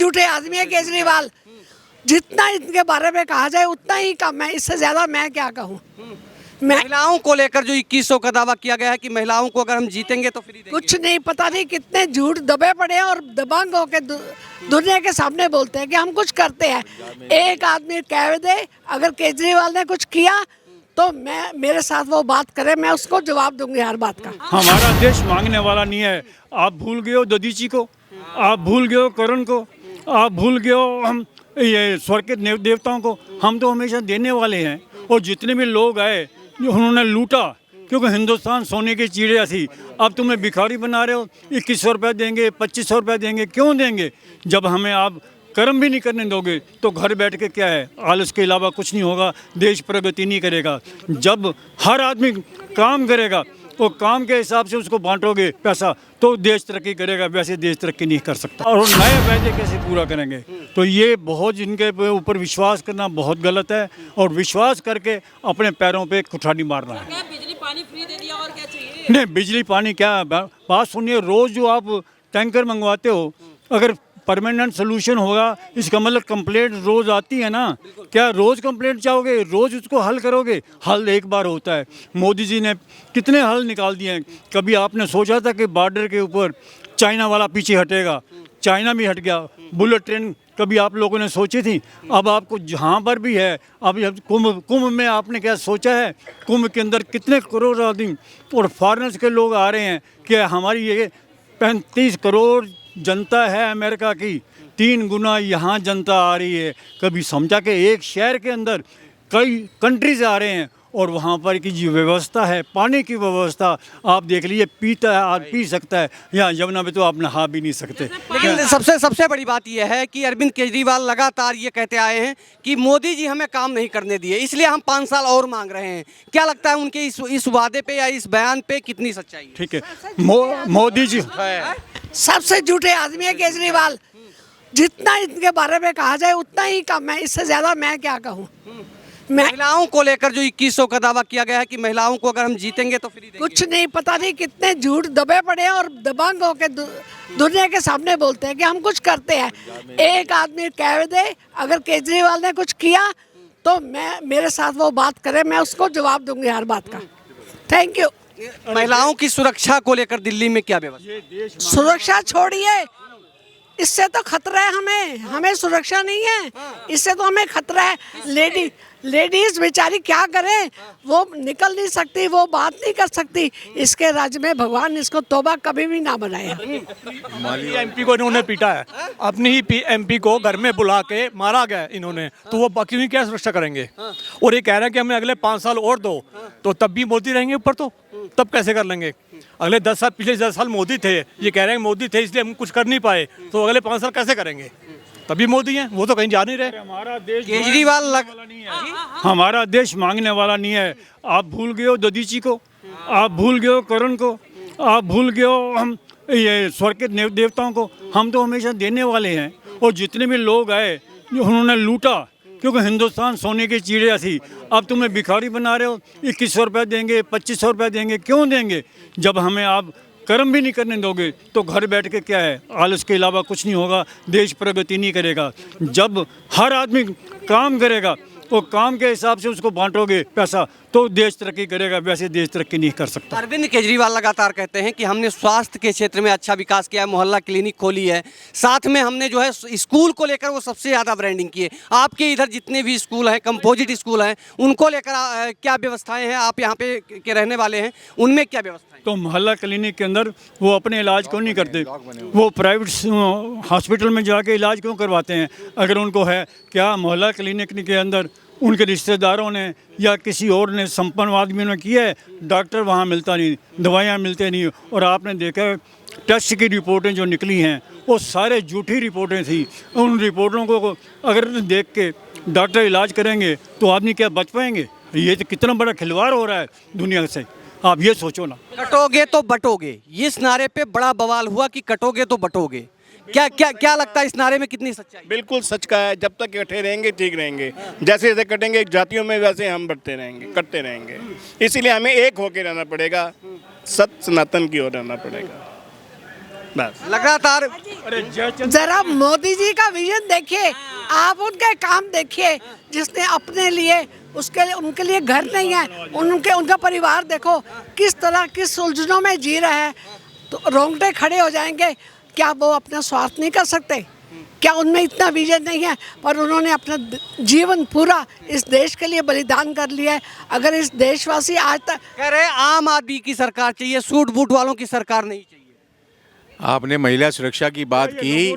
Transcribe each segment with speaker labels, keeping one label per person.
Speaker 1: झूठे आदमी है केजरीवाल। जितना इनके बारे में कहा जाए उतना ही कम है, इससे ज्यादा मैं क्या कहूँ।
Speaker 2: महिलाओं को लेकर जो 2100 का दावा किया गया है कि महिलाओं को अगर हम जीतेंगे तो फ्री देंगे।
Speaker 1: कुछ नहीं, पता नहीं कितने झूठ दबे पड़े हैं और दबंग होके दुनिया के सामने बोलते हैं कि हम कुछ करते हैं। एक आदमी कह दे अगर केजरीवाल ने कुछ किया तो मैं मेरे साथ वो बात करे, मैं उसको जवाब दूंगी हर बात का।
Speaker 3: हमारा देश मांगने वाला नहीं है। आप भूल गए हो ददीची को, आप भूल गए हो करण को, आप भूल गए हो हम ये स्वर्ग के देवताओं को। हम तो हमेशा देने वाले हैं। और जितने भी लोग आए उन्होंने लूटा, क्योंकि हिंदुस्तान सोने की चिड़िया थी। अब तुम्हें भिखारी बना रहे हो, 2100 रुपये देंगे, 2500 रुपये देंगे। क्यों देंगे जब हमें आप कर्म भी नहीं करने दोगे? तो घर बैठ के क्या है, आलस के अलावा कुछ नहीं होगा। देश प्रगति नहीं करेगा। जब हर आदमी काम करेगा तो काम के हिसाब से उसको बांटोगे पैसा तो देश तरक्की करेगा, वैसे देश तरक्की नहीं कर सकता। और नए वायदे कैसे पूरा करेंगे? तो ये बहुत इनके ऊपर विश्वास करना बहुत गलत है। और विश्वास करके अपने पैरों पे कुठानी मारना है।
Speaker 2: बिजली पानी फ्री दे दिया और क्या चाहिए?
Speaker 3: नहीं, बिजली पानी क्या बात सुनिए। रोज़ जो आप टैंकर मंगवाते हो, अगर परमानेंट सोल्यूशन होगा, इसका मतलब कंप्लेंट रोज़ आती है ना। क्या रोज़ कंप्लेंट चाहोगे? रोज़ उसको हल करोगे? हल एक बार होता है। मोदी जी ने कितने हल निकाल दिए हैं। कभी आपने सोचा था कि बॉर्डर के ऊपर चाइना वाला पीछे हटेगा? चाइना भी हट गया। बुलेट ट्रेन कभी आप लोगों ने सोची थी? अब आपको जहाँ पर भी है, अब कुंभ में आपने क्या सोचा है? कुंभ के अंदर कितने करोड़ आदमी और फॉरेनर्स के लोग आ रहे हैं कि हमारी ये 35 करोड़ जनता है अमेरिका की, 3 गुना यहाँ जनता आ रही है। कभी समझा कि एक शहर के अंदर कई कंट्रीज आ रहे हैं और वहाँ पर की जो व्यवस्था है, पानी की व्यवस्था आप देख लीजिए। पीता है आज पी सकता है, यहाँ यमुना में तो आप नहा भी नहीं सकते।
Speaker 2: लेकिन सबसे बड़ी बात यह है कि अरविंद केजरीवाल लगातार ये कहते आए हैं कि मोदी जी हमें काम नहीं करने दिए, इसलिए हम 5 साल और मांग रहे हैं। क्या लगता है उनके इस वादे पे या इस बयान पे कितनी सच्चाई है?
Speaker 3: ठीक है, मोदी जी
Speaker 1: सबसे झूठे आदमी है केजरीवाल। जितना इनके बारे में कहा जाए उतना ही कम है, इससे ज्यादा मैं क्या कहूँ।
Speaker 2: महिलाओं को लेकर जो 2100 का दावा किया गया है कि महिलाओं को अगर हम जीतेंगे तो फ्री देंगे।
Speaker 1: कुछ नहीं, पता नहीं कितने झूठ दबे पड़े हैं और दबंग होके दुनिया के सामने बोलते हैं कि हम कुछ करते हैं। एक आदमी कह दे अगर केजरीवाल ने कुछ किया तो मैं मेरे साथ वो बात करे, मैं उसको जवाब दूंगी हर बात का। Thank you.
Speaker 2: महिलाओं की सुरक्षा को लेकर दिल्ली में क्या व्यवस्था?
Speaker 1: सुरक्षा छोड़िए, इससे तो खतरा है हमें सुरक्षा नहीं है। इससे तो हमें खतरा है। लेडीज बेचारी क्या करें, वो निकल नहीं सकती, वो बात नहीं कर सकती। इसके राज्य में भगवान इसको तौबा कभी भी ना बनाए।
Speaker 4: एमपी को इन्होंने पीटा है, अपनी ही एमपी को घर में बुला के मारा गया इन्होंने, तो वो बाकी की क्या सुरक्षा करेंगे? और ये कह रहे हैं कि हमें अगले 5 साल और दो, तो तब भी मोदी रहेंगे ऊपर, तो तब कैसे कर लेंगे? अगले 10 साल, पिछले 10 साल मोदी थे, ये कह रहे हैं मोदी थे इसलिए हम कुछ कर नहीं पाए, तो अगले 5 साल कैसे करेंगे? तभी मोदी हैं, वो तो कहीं जा नहीं रहे।
Speaker 3: हमारा देश
Speaker 2: केजरीवाल
Speaker 3: हमारा देश मांगने वाला नहीं है। आप भूल गए हो ददीची को, आप भूल गए हो करण को, आप भूल गए हो हम ये स्वर्ग के देवताओं को। हम तो हमेशा देने वाले हैं। और जितने भी लोग आए उन्होंने लूटा, क्योंकि हिंदुस्तान सोने की चिड़िया थी। अब तुम्हें भिखारी बना रहे हो, 2100 रुपये देंगे, 2500 रुपये देंगे। क्यों देंगे जब हमें आप कर्म भी नहीं करने दोगे? तो घर बैठ के क्या है, आलस के अलावा कुछ नहीं होगा। देश प्रगति नहीं करेगा। जब हर आदमी काम करेगा तो काम के हिसाब से उसको बांटोगे पैसा तो देश तरक्की करेगा, वैसे देश तरक्की नहीं कर सकता।
Speaker 2: अरविंद केजरीवाल लगातार कहते हैं कि हमने स्वास्थ्य के क्षेत्र में अच्छा विकास किया है, मोहल्ला क्लिनिक खोली है, साथ में हमने जो है स्कूल को लेकर वो सबसे ज़्यादा ब्रांडिंग की है। आपके इधर जितने भी स्कूल हैं, कंपोजिट स्कूल हैं, उनको लेकर क्या व्यवस्थाएं हैं? आप यहाँ पे के रहने वाले हैं, उनमें क्या व्यवस्थाएं?
Speaker 3: तो मोहल्ला क्लिनिक के अंदर वो अपने इलाज क्यों नहीं करते? वो प्राइवेट हॉस्पिटल में जाके इलाज क्यों करवाते हैं? अगर उनको है, क्या मोहल्ला क्लिनिक के अंदर उनके रिश्तेदारों ने या किसी और ने, संपन्न आदमियों ने किया है? डॉक्टर वहाँ मिलता नहीं, दवाइयाँ मिलते नहीं। और आपने देखा टेस्ट की रिपोर्टें जो निकली हैं वो सारे झूठी रिपोर्टें थी। उन रिपोर्टों को अगर देख के डॉक्टर इलाज करेंगे तो आदमी क्या बच पाएंगे? ये तो कितना बड़ा खिलवाड़ हो रहा है दुनिया से, आप ये सोचो ना।
Speaker 2: कटोगे तो बटोगे, इस नारे पे बड़ा बवाल हुआ कि कटोगे तो बटोगे। क्या लगता है इस नारे में कितनी सच्चाई?
Speaker 5: बिल्कुल सच का है। जब तक इकट्ठे रहेंगे ठीक रहेंगे। जैसे जैसे कटेंगे जातियों में, वैसे हम बढ़ते रहेंगे, कटते रहेंगे। इसीलिए हमें एक होकर रहना पड़ेगा, सत्य सनातन की ओर रहना पड़ेगा। बस
Speaker 2: लगातार
Speaker 1: जरा मोदी जी का विजन देखिए, आप उनके काम देखिए, जिसने अपने लिए उनके लिए घर नहीं है, उनका परिवार देखो किस तरह किस उलझनों में जी रहा है, तो रोंगटे खड़े हो जाएंगे। क्या वो अपना स्वार्थ नहीं कर सकते? क्या उनमें इतना विजन नहीं है? पर उन्होंने अपना जीवन पूरा इस देश के लिए बलिदान कर लिया है। अगर इस देशवासी आज तक
Speaker 2: कह रहे हैं आम आदमी की सरकार चाहिए, सूट बूट वालों की सरकार नहीं चाहिए।
Speaker 6: आपने महिला सुरक्षा की बात की।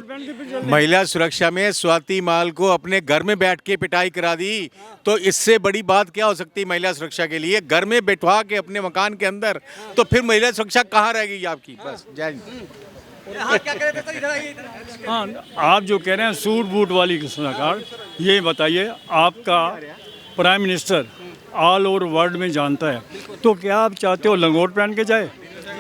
Speaker 6: महिला सुरक्षा में स्वाति माल को अपने घर में बैठ के पिटाई करा दी, तो इससे बड़ी बात क्या हो सकती है महिला सुरक्षा के लिए? घर में बैठवा के अपने मकान के अंदर, तो फिर महिला सुरक्षा कहाँ रहेगी आपकी? बस जय हिंद।
Speaker 2: हाँ, क्या कह रहे थे सर? इधर आइए, इधर।
Speaker 3: हाँ, आप जो कह रहे हैं सूट बूट वाली सरकार, ये बताइए आपका prime minister all over world में जानता है, तो क्या आप चाहते हो लंगोट पहन के जाए?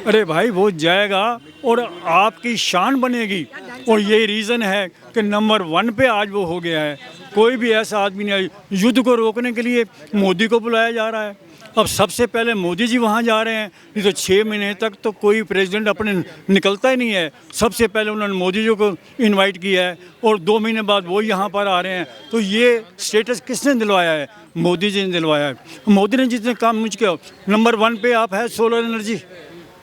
Speaker 3: अरे भाई वो जाएगा और आपकी शान बनेगी। और यही रीज़न है कि नंबर 1 पे आज वो हो गया है। कोई भी ऐसा आदमी नहीं, युद्ध को रोकने के लिए मोदी को बुलाया जा रहा है। अब सबसे पहले मोदी जी वहाँ जा रहे हैं, नहीं तो 6 महीने तक तो कोई प्रेसिडेंट अपने निकलता ही नहीं है। सबसे पहले उन्होंने मोदी जी को इनवाइट किया है और 2 महीने बाद वो यहाँ पर आ रहे हैं। तो ये स्टेटस किसने दिलवाया है? मोदी जी ने दिलवाया है। मोदी ने जितने काम मुझ के, नंबर 1 पे आप है सोलर एनर्जी,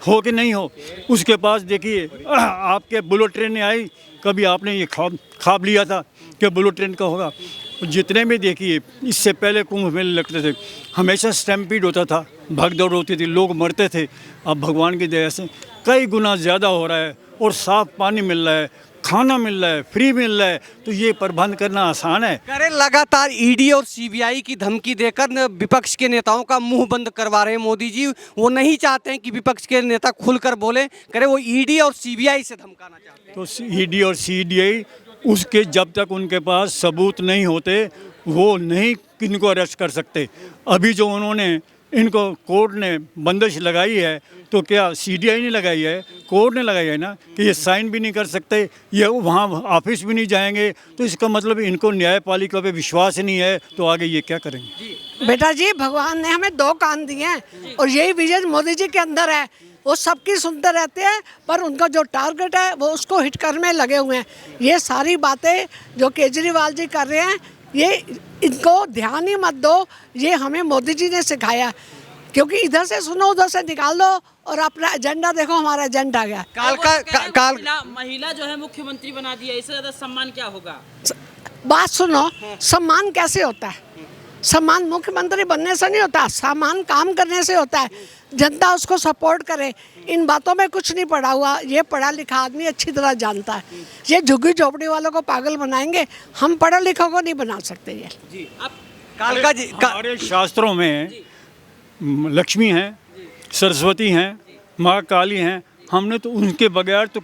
Speaker 3: हो कि नहीं हो। उसके पास देखिए आपके बुलेट ट्रेन आई, कभी आपने ये ख्वाब लिया था कि बुलेट ट्रेन का होगा? जितने भी देखिए, इससे पहले कुंभ मेले लगते थे, हमेशा स्टैम्पीड होता था, भगदौड़ होती थी, लोग मरते थे। अब भगवान की दया से कई गुना ज़्यादा हो रहा है और साफ़ पानी मिल रहा है, खाना मिल रहा है, फ्री मिल रहा है, तो ये प्रबंध करना आसान है।
Speaker 2: कह रहे लगातार ईडी और सीबीआई की धमकी देकर विपक्ष के नेताओं का मुंह बंद करवा रहे हैं मोदी जी। वो नहीं चाहते हैं कि विपक्ष के नेता खुलकर बोले। कह रहे वो ईडी और सीबीआई से धमकाना चाहते हैं।
Speaker 3: तो ईडी और सीबीआई उसके जब तक उनके पास सबूत नहीं होते वो नहीं किनको अरेस्ट कर सकते। अभी जो उन्होंने इनको कोर्ट ने बंदिश लगाई है, तो क्या सीबीआई ने लगाई है? कोर्ट ने लगाई है ना, कि ये साइन भी नहीं कर सकते, ये वहाँ ऑफिस भी नहीं जाएंगे। तो इसका मतलब इनको न्यायपालिका पे विश्वास ही नहीं है, तो आगे ये क्या करेंगे?
Speaker 1: बेटा जी, भगवान ने हमें 2 कान दिए हैं और यही विजन मोदी जी के अंदर है। वो सबकी सुनते रहते हैं, पर उनका जो टारगेट है वो उसको हिट करने में लगे हुए हैं। ये सारी बातें जो केजरीवाल जी कर रहे हैं, ये इनको ध्यान ही मत दो, ये हमें मोदी जी ने सिखाया। क्योंकि इधर से सुनो उधर से निकाल दो और अपना एजेंडा देखो, हमारा एजेंडा क्या
Speaker 7: महिला जो है मुख्यमंत्री बना दिया, इससे ज्यादा सम्मान क्या होगा?
Speaker 1: बात सुनो, सम्मान कैसे होता है? सम्मान मुख्यमंत्री बनने से नहीं होता, सम्मान काम करने से होता है। जनता उसको सपोर्ट करे। इन बातों में कुछ नहीं पढ़ा हुआ, ये पढ़ा लिखा आदमी अच्छी तरह जानता है। ये झुग्गी झोपड़ी वालों को पागल बनाएंगे, हम पढ़े लिखों को नहीं बना सकते। ये
Speaker 7: जी आप
Speaker 2: कालका जी
Speaker 3: हमारे शास्त्रों में लक्ष्मी हैं, सरस्वती हैं, माँ काली हैं, हमने तो उनके बगैर तो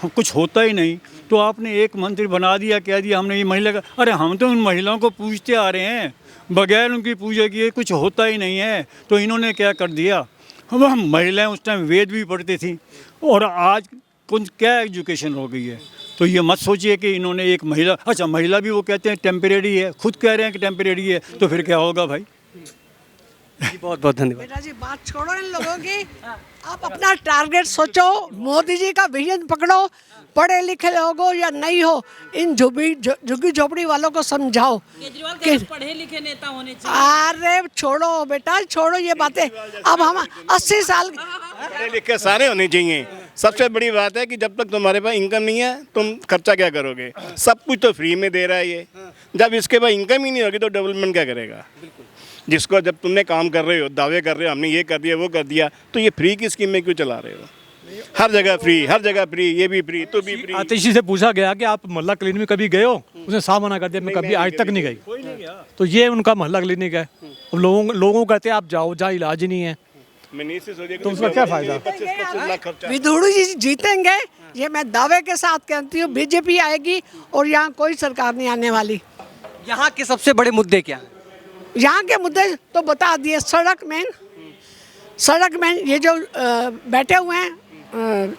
Speaker 3: कुछ होता ही नहीं। तो आपने एक मंत्री बना दिया, कह दिया हमने ये महिला का। अरे हम तो उन महिलाओं को पूजते आ रहे हैं, बगैर उनकी पूजा किए कुछ होता ही नहीं है। तो इन्होंने क्या कर दिया? हम महिलाएं उस टाइम वेद भी पढ़ती थी और आज कुछ क्या एजुकेशन हो गई है। तो ये मत सोचिए कि इन्होंने एक महिला, अच्छा महिला भी वो कहते हैं टेम्परेरी है, खुद कह रहे हैं कि टेम्परेरी है, तो फिर क्या होगा भाई?
Speaker 2: बहुत बहुत धन्यवाद।
Speaker 1: बेटा जी, बात छोड़ो इन लोगों की, आप अपना टारगेट सोचो, मोदी जी का विजन पकड़ो। पढ़े लिखे लोग हो या नहीं हो, इन झुग्गी झोपड़ी वालों को समझाओ।
Speaker 7: केजरीवाल के पढ़े लिखे नेता होने चाहिए।
Speaker 1: अरे छोड़ो बेटा, छोड़ो ये बातें। अब हम 80 साल
Speaker 5: पढ़े लिखे सारे होने चाहिए। सबसे बड़ी बात है कि जब तक तुम्हारे पास इनकम नहीं है, तुम खर्चा क्या करोगे? सब कुछ तो फ्री में दे रहा है ये। जब इसके पास इनकम ही नहीं होगी तो डेवलपमेंट क्या करेगा? जिसको जब तुमने काम कर रहे हो, दावे कर रहे हो, हमने ये कर दिया वो कर दिया, तो ये फ्री की स्कीम में क्यों चला रहे हो? हर जगह फ्री, हर जगह फ्री, ये भी फ्री, तो भी फ्री।
Speaker 4: आतिशी से पूछा गया कि आप मोहल्ला क्लिनिक में कभी गए हो? उसने साफ मना कर दिया, मैं कभी आज तक नहीं गई। तो ये उनका मोहल्ला क्लिनिक है। लोगों को कहते हैं आप जाओ, जहाँ इलाज ही नहीं है, तो उसका क्या फायदा?
Speaker 5: 25-25 लाख खर्चा।
Speaker 1: विदुड़ू जी जीतेंगे, ये मैं दावे के साथ कहती हूँ। बीजेपी आएगी और यहाँ कोई सरकार नहीं आने वाली।
Speaker 2: यहाँ के सबसे बड़े मुद्दे क्या हैं?
Speaker 1: यहाँ के मुद्दे तो बता दिए। सड़क में ये जो बैठे हुए हैं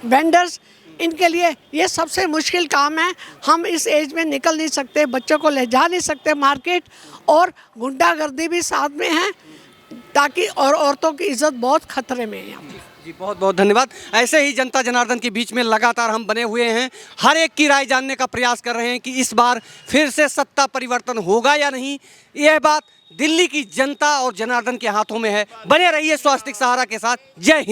Speaker 1: वेंडर्स, इनके लिए ये सबसे मुश्किल काम है। हम इस एज में निकल नहीं सकते, बच्चों को ले जा नहीं सकते मार्केट, और गुंडागर्दी भी साथ में है, ताकि और औरतों की इज्जत बहुत खतरे में है यहाँ पे।
Speaker 2: जी बहुत बहुत धन्यवाद। ऐसे ही जनता जनार्दन के बीच में लगातार हम बने हुए हैं, हर एक की राय जानने का प्रयास कर रहे हैं कि इस बार फिर से सत्ता परिवर्तन होगा या नहीं। यह बात दिल्ली की जनता और जनार्दन के हाथों में है। बने रहिए स्वास्तिक सहारा के साथ। जय हिंद।